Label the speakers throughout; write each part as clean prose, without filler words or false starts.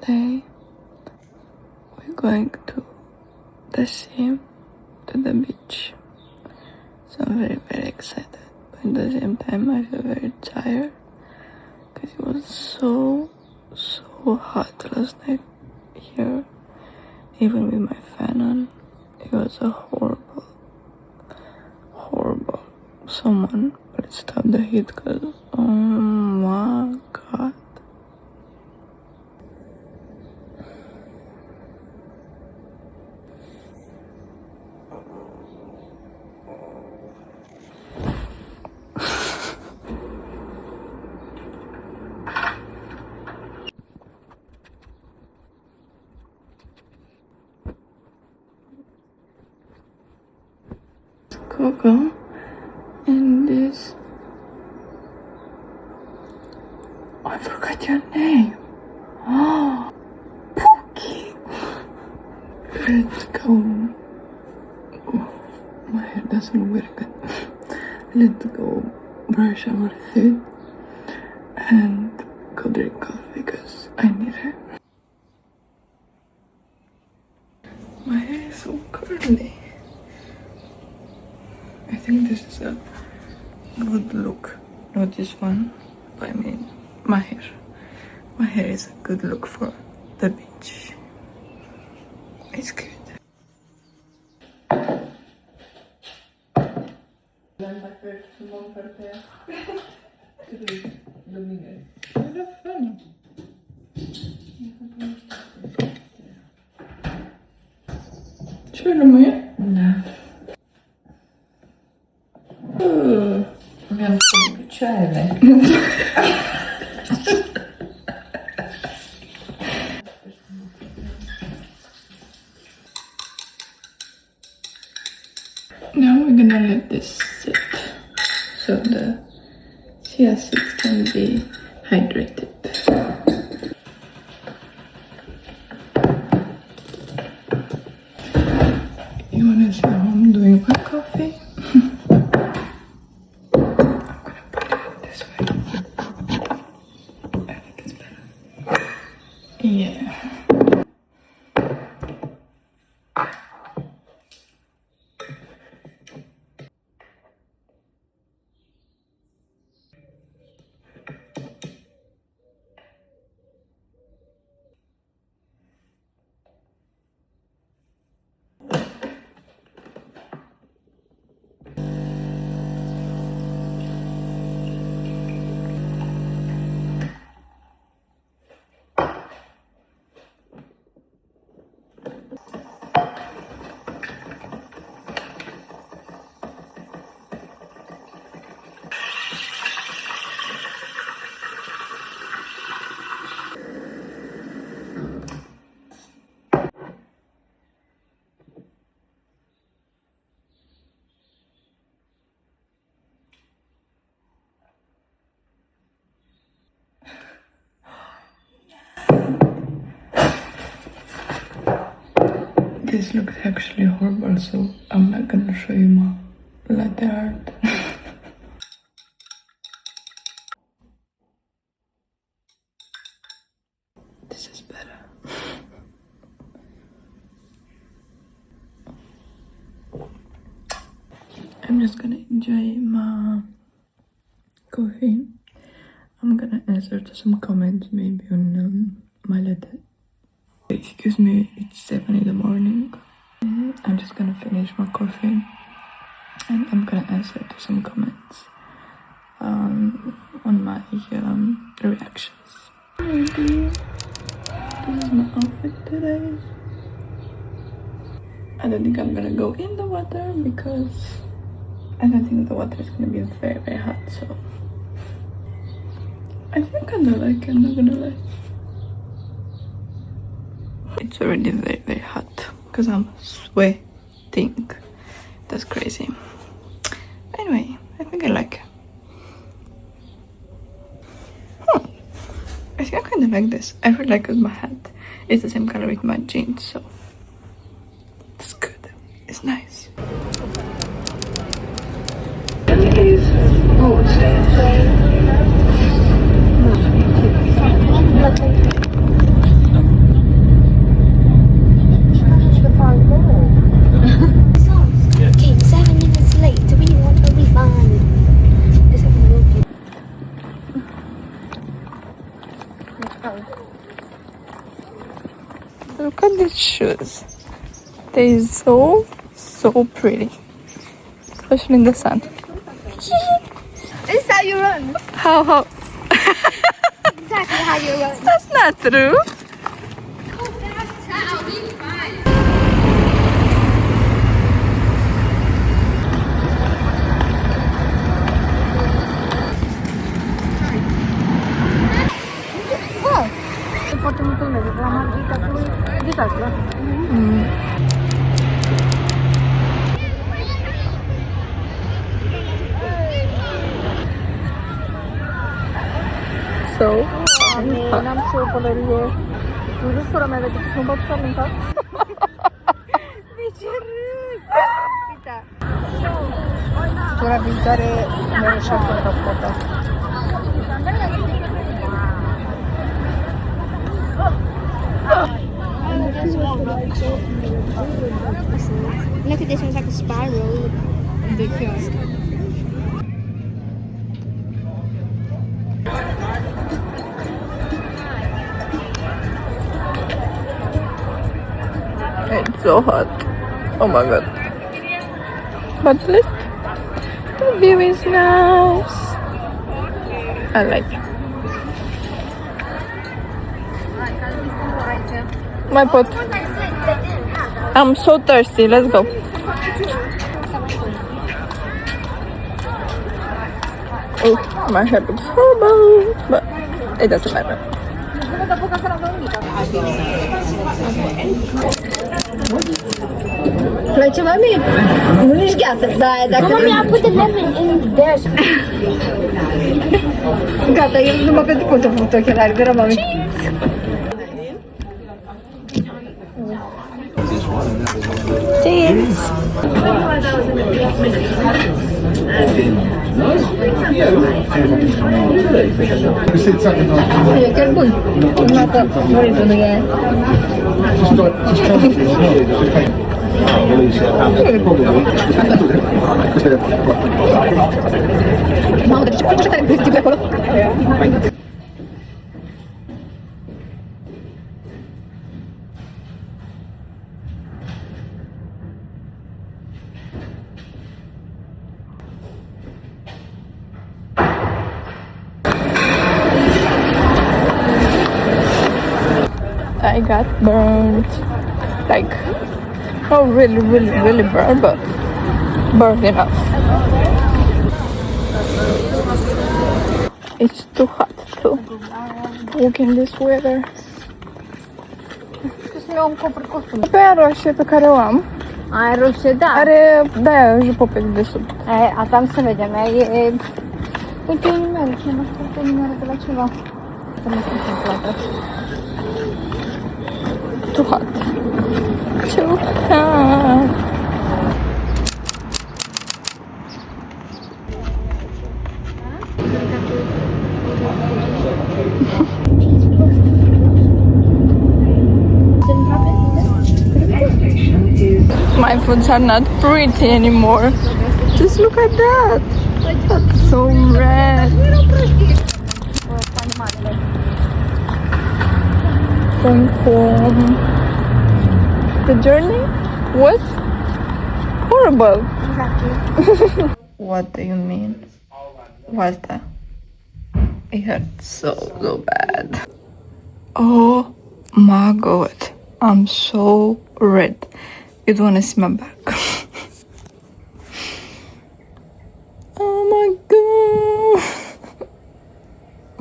Speaker 1: today we're going to the sea, to the beach. So I'm very, very excited. But at the same time, I feel very tired because it was so hot last night here. Even with my fan on, it was a horrible someone. Let's stop the heat because oh my god. Coco and this, oh, I forgot your name. Oh, Pookie. Let's go. Oh, my hair doesn't look very good. Let's go brush our teeth and go drink coffee because I need it. My hair is so curly. I think this is a good look. Not this one, but I mean my hair. My hair is a good look for the beach. It's good. Kör du med?
Speaker 2: Nej. Vem ska köra dig?
Speaker 1: Now we're gonna let this sit so the chia seeds can be hydrated. You wanna see how I'm doing my coffee? Yeah. This looks actually horrible, so I'm not gonna show you my latte art. This is better. I'm just gonna enjoy my coffee. I'm gonna answer to some comments maybe on my letter. Excuse me, it's 7 in the morning. I'm just gonna finish my coffee and I'm gonna answer to some comments on my reactions. Maybe this is my outfit today. I don't think I'm gonna go in the water because I don't think the water is gonna be very, very hot, so I think I kinda like it, I'm not gonna lie. It's already very, very hot because I'm sweating. That's crazy. Anyway, I think I like it. I think I kind of like this. I really like it with my hat. It's the same color with my jeans, so it's good. It's nice. shoes. They're so pretty, especially in the sun.
Speaker 3: This is how you run.
Speaker 1: How?
Speaker 3: Exactly how you run.
Speaker 1: That's not true. So
Speaker 3: Nam się polerie. Dużo skoro nawet są potrzebne, tak? Vita. Skoro Victory nie szafą to foto. Look at this one's like a spiral. Ridiculous.
Speaker 1: it's so hot. Oh my god. But look, the view is nice. I like it. My pot. I'm so thirsty. Let's go. Oh, my hair looks horrible, but it doesn't matter.
Speaker 3: Like, mommy, you got it. Mommy, I put the lemon in there. Gata, eu não vou pôr o foto aqui lá, agora mami.
Speaker 1: Cheers.
Speaker 3: Eu quero muito. Não tô morrendo ninguém.
Speaker 1: I got burned. Like, not really burned, but burned enough. It's too hot to walk in this weather. Pe roșie pe care o am
Speaker 3: Ai roșie, da.
Speaker 1: are de-aia și popec de sub.
Speaker 3: A tam să vedem, e... Uite, un numer, și nu știu, un numer de la ceva. Să nu știu întâmplată.
Speaker 1: Too hot. Too hot. My foods are not pretty anymore. Just look at that. That's so red. Going home. The journey was horrible.
Speaker 3: Exactly.
Speaker 1: What do you mean? What's that? It hurts so bad. Oh my god. I'm so red. You don't wanna see my back. Oh my god.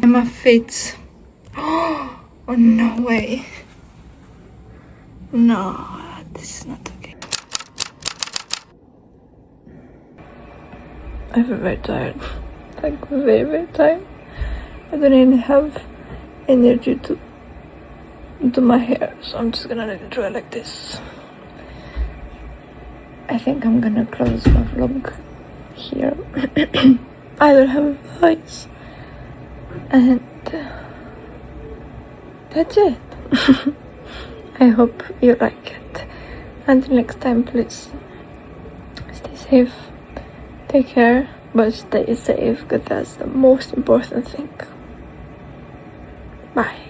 Speaker 1: And my feet. Oh no way. No, this is not okay. I feel very tired. Like very tired. I don't even have energy to do my hair, so I'm just gonna let it dry like this. I think I'm gonna close my vlog here. I don't have a voice, and that's it. I hope you like it. Until next time, please stay safe, take care, but stay safe because that's the most important thing. Bye.